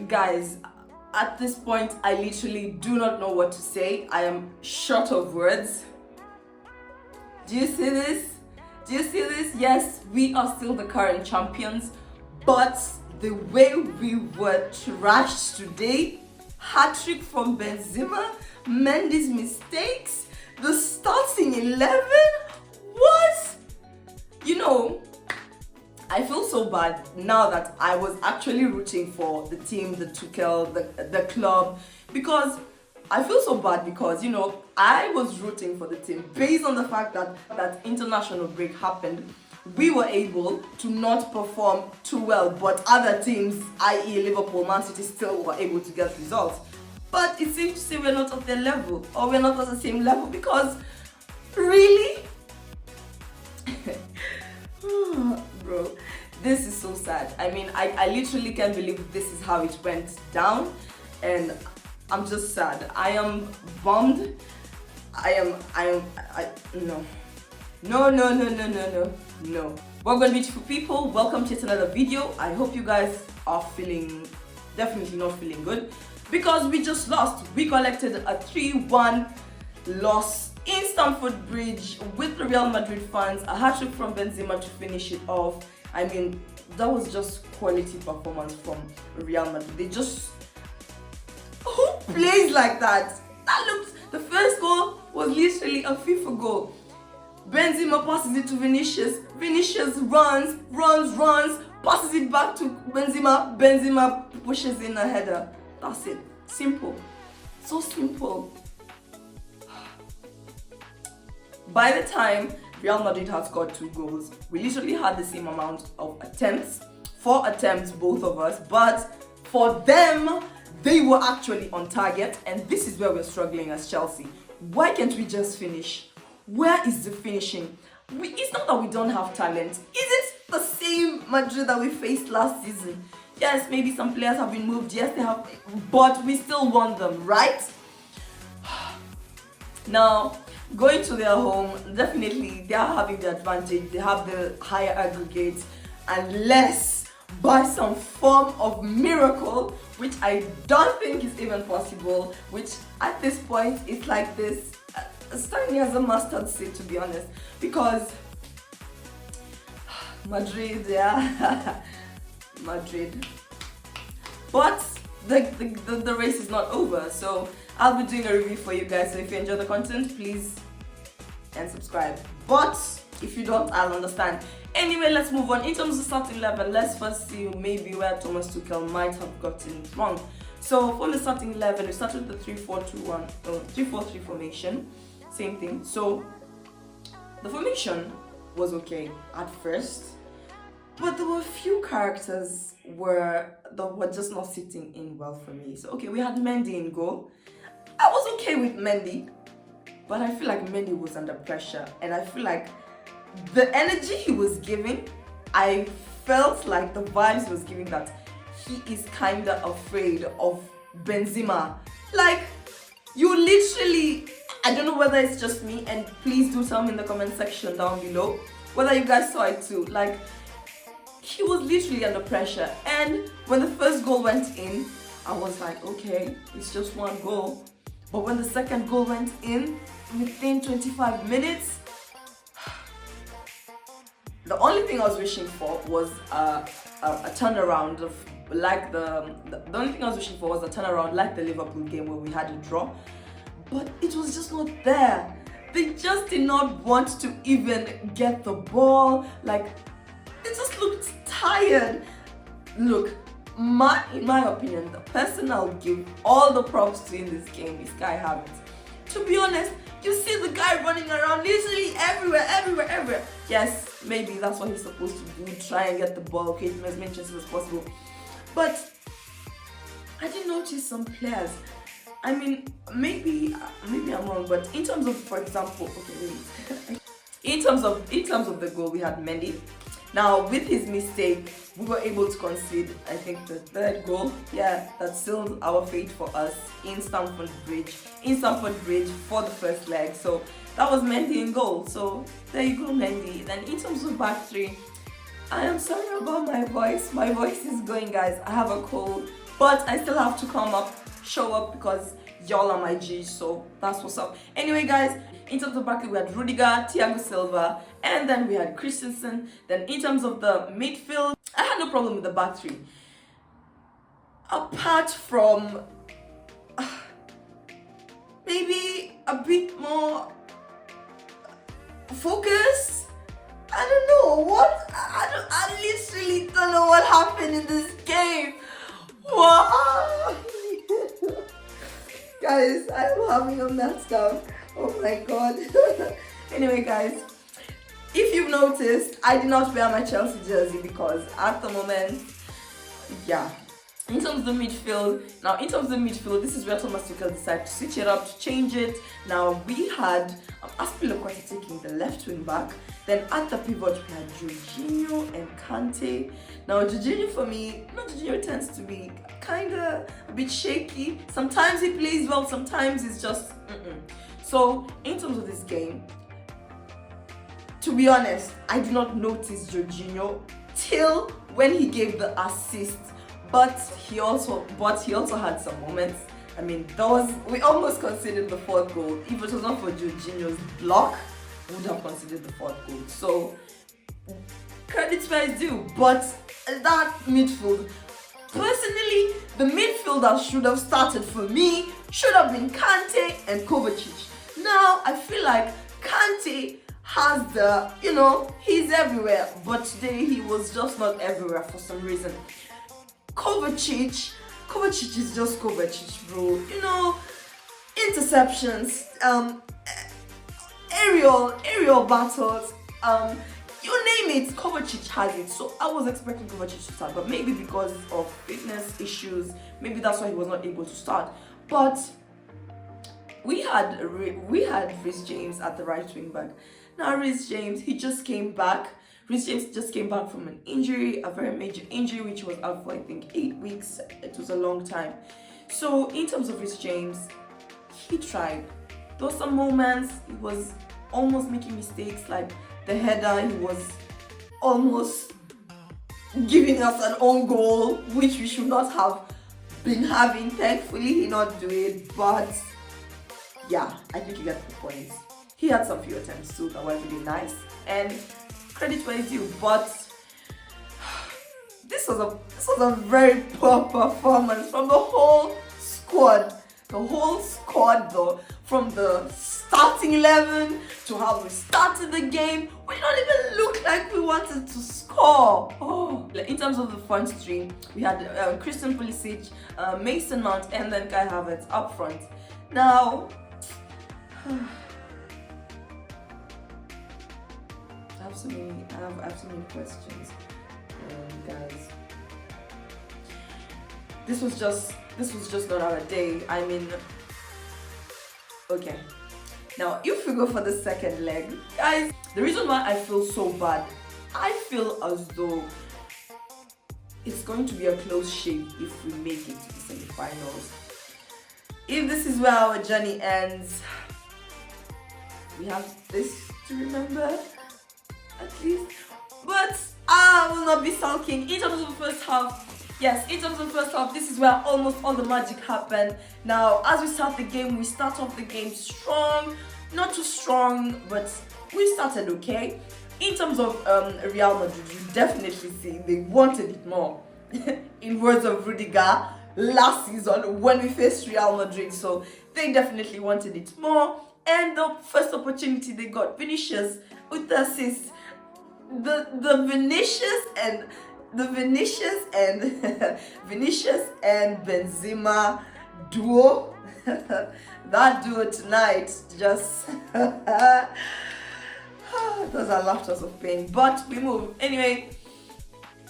guys, at this point, I literally do not know what to say. I am short of words. Do you see this? Do you see this? Yes, we are still the current champions, but the way we were trashed today, hat-trick from Benzema, Mendy's mistakes, the starting 11, what? You know, I feel so bad now that I was actually rooting for the team, the Tuchel, the club, because I feel so bad because, you know, I was rooting for the team based on the fact that that international break happened. We were able to not perform too well, but other teams, i.e. Liverpool, Man City, still were able to get results. But it seems to say we're not at their level, or we're not at the same level, because really? Bro, this is so sad. I mean, I literally can't believe this is how it went down, and I'm just sad. I am bummed. No. We're going, beautiful people, welcome to yet another video. I hope you guys are feeling, definitely not feeling good, because we just lost. We collected a 3-1 loss in Stamford Bridge with the Real Madrid fans, a hat-trick from Benzema to finish it off. I mean, that was just quality performance from Real Madrid. They just, who plays like that? That looked, the first goal was literally a FIFA goal. Benzema passes it to Vinicius. Vinicius runs, passes it back to Benzema. Benzema pushes in a header. That's it. Simple. So simple. By the time Real Madrid had scored 2 goals, we literally had the same amount of attempts. 4 attempts, both of us. But for them, they were actually on target. And this is where we're struggling as Chelsea. Why can't we just finish? Where is the finishing? It's not that we don't have talent. Is it the same Madrid that we faced last season? Yes, maybe some players have been moved. Yes, they have. But we still won them, right? Now, going to their home, definitely they are having the advantage. They have the higher aggregates, unless by some form of miracle, which I don't think is even possible, which at this point is like this, starting as a mustard seed, to be honest, because Madrid, yeah, Madrid. But the race is not over, so I'll be doing a review for you guys. So if you enjoy the content, please and subscribe. But if you don't, I'll understand. Anyway, let's move on. In terms of starting 11, let's first see maybe where Thomas Tuchel might have gotten it wrong. So from the starting 11, we started with the 3-4-2-1, 3-4-3 formation. Same thing. So the formation was okay at first, but there were a few characters that were just not sitting in well for me. So okay, we had Mendy in goal. I was okay with Mendy, but I feel like Mendy was under pressure, and I feel like the energy he was giving, I felt like the vibes he was giving that he is kinda afraid of Benzema. Like, you literally, I don't know whether it's just me, and please do tell me in the comment section down below whether you guys saw it too. Like, he was literally under pressure, and when the first goal went in, I was like, okay, it's just 1 goal. But when the second goal went in within 25 minutes, the only thing I was wishing for was a turnaround of like the only thing I was wishing for was a turnaround like the Liverpool game where we had a draw. But it was just not there. They just did not want to even get the ball. Like, they just looked tired. Look, in my opinion, the person I'll give all the props to in this game is Kai Havertz. To be honest, you see the guy running around literally everywhere. Yes, maybe that's what he's supposed to do, try and get the ball, okay, as many chances as possible. But I did notice some players. I mean, maybe I'm wrong, but in terms of, for example, okay, wait. in terms of the goal, we had Mendy. Now, with his mistake, we were able to concede, I think, the 3rd goal. Yeah, that sealed our fate for us in Stamford Bridge for the first leg. So that was Mendy in goal. So there you go, Mendy. Then in terms of back 3, I am sorry about my voice. My voice is going, guys. I have a cold. But I still have to come up, show up, because y'all are my G's, so that's what's up. Anyway, guys, in terms of backline, we had Rudiger, Thiago Silva, and then we had Christensen. Then in terms of the midfield, I had no problem with the back three. Apart from maybe a bit more focus. I don't know what. I literally don't know what happened in this game. Wow. Guys, I'm having a meltdown. Oh my god. Anyway, guys, if you've noticed, I did not wear my Chelsea jersey because at the moment, yeah. In terms of the midfield, this is where Thomas Tuchel decided to switch it up, to change it. Now we had Aspilicueta taking the left wing back. Then at the pivot we had Jorginho and Kante. Now Jorginho, for me, Jorginho tends to be kind of a bit shaky. Sometimes he plays well, sometimes it's just So in terms of this game, to be honest, I did not notice Jorginho till when he gave the assist. But he also had some moments. I mean, we almost conceded the fourth goal. If it was not for Jorginho's block, we would have conceded the fourth goal. So credits where it's due. But that midfield, personally, the midfield that should have started for me should have been Kante and Kovacic. Now I feel like Kante has he's everywhere, but today he was just not everywhere for some reason. Kovacic is just Kovacic, bro. Interceptions, aerial battles, you name it, Kovacic has it. So I was expecting Kovacic to start, but maybe because of fitness issues, maybe that's why he was not able to start. But we had Reece James at the right wing back. Now Reece James, he just came back. Reece James just came back from an injury, a very major injury, which was out for I think 8 weeks. It was a long time. So in terms of Reece James, he tried. There were some moments he was almost making mistakes, like the header. He was almost giving us an own goal, which we should not have been having. Thankfully, he did not do it, but yeah, I think you get the point. He had some few attempts too that were really nice, and credit where it's due, but this was a very poor performance from the whole squad. Though, from the starting 11 to how we started the game, we don't even look like we wanted to score. In terms of the front three, we had Christian Pulisic, Mason Mount, and then Kai Havertz up front. Now I have so many questions, guys. This was just not our day. I mean, okay. Now, if we go for the second leg, guys, the reason why I feel so bad, I feel as though it's going to be a close shave if we make it to the semi-finals. If this is where our journey ends, we have this to remember, at least. But I will not be sulking. In terms of the first half, this is where almost all the magic happened. Now, as we start off the game strong. Not too strong, but we started okay. In terms of Real Madrid, you definitely see they wanted it more. In words of Rudiger, last season when we faced Real Madrid, so they definitely wanted it more. And the first opportunity they got, Vinicius with the assist. The Vinicius and Benzema duo. That duo tonight just those are laughters of pain, but we move. Anyway,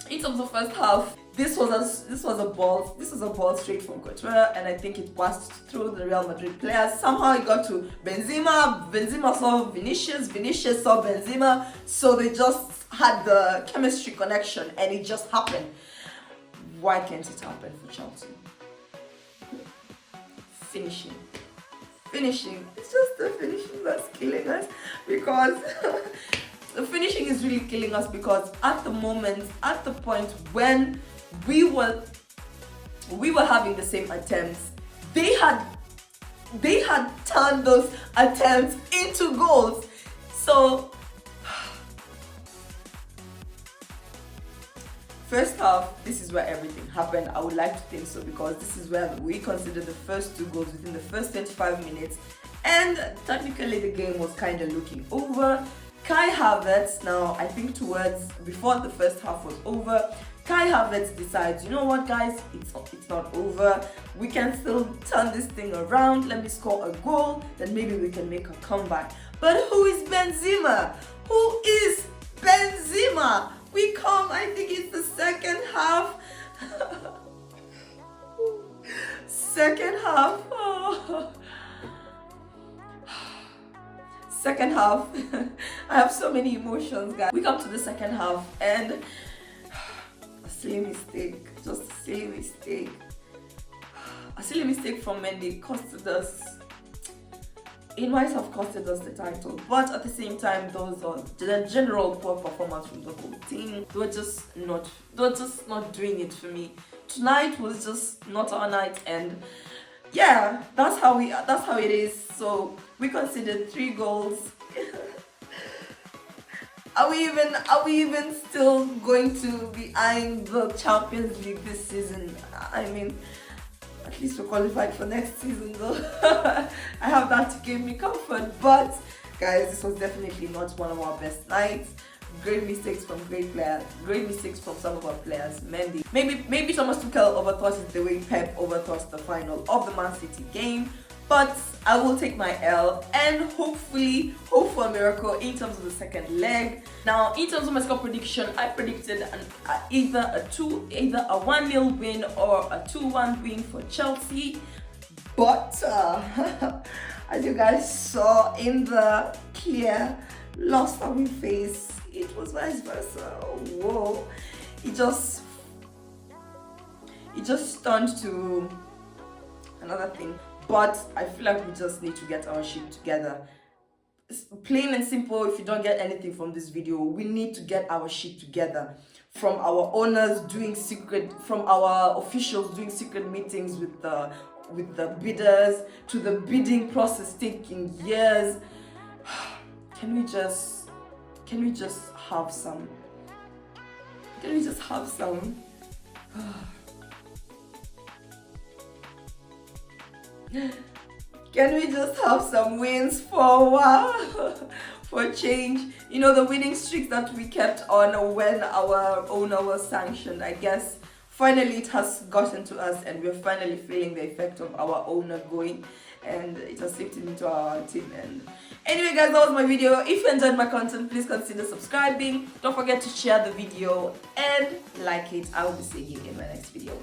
in terms of first half, this was a ball straight from Couture, and I think it passed through the Real Madrid players. Somehow it got to Benzema. Benzema saw Vinicius. Vinicius saw Benzema. So they just had the chemistry connection, and it just happened. Why can't it happen for Chelsea? Finishing. It's just the finishing that's killing us, because the finishing is really killing us, because at the point when we were we were having the same attempts. They had turned those attempts into goals. So first half, this is where everything happened. I would like to think so, because this is where we considered the first 2 goals within the first 25 minutes, and technically the game was kind of looking over. Kai Havertz, now I think before the first half was over, Kai Havertz decides, you know what guys, it's not over. We can still turn this thing around. Let me score a goal, then maybe we can make a comeback. But who is Benzema? Who is Benzema? We come, I think it's the second half. Second half. Oh. Second half. I have so many emotions, guys. We come to the second half and a silly mistake. Just a silly mistake. A silly mistake from Mendy costed us. It might have costed us the title, but at the same time, those are the general poor performance from the whole team. They were just not doing it for me. Tonight was just not our night, and yeah, that's how it is. So we considered 3 goals. Are we even still going to be eyeing the Champions League this season? I mean, at least we're qualified for next season though. I have that to give me comfort. But guys, this was definitely not one of our best nights. Great mistakes from great players. Great mistakes from some of our players. Mendy. Maybe Thomas Tuchel overthought it the way Pep overthought the final of the Man City game. But I will take my L and hopefully hope for a miracle in terms of the second leg. Now, in terms of my score prediction, I predicted either a 1-0 win or a 2-1 win for Chelsea. But as you guys saw in the clear loss that we faced, it was vice versa. Whoa! It just turned to another thing. But I feel like we just need to get our shit together. It's plain and simple. If you don't get anything from this video, we need to get our shit together. From our owners from our officials doing secret meetings with the bidders, to the bidding process taking years. Can we just have some? Can we just have some? Can we just have some wins for a while? For change? You know, the winning streak that we kept on when our owner was sanctioned, I guess finally it has gotten to us, and we're finally feeling the effect of our owner going, and it has slipped into our team. And anyway guys, that was my video. If you enjoyed my content, please consider subscribing. Don't forget to share the video and like it. I will be seeing you in my next video.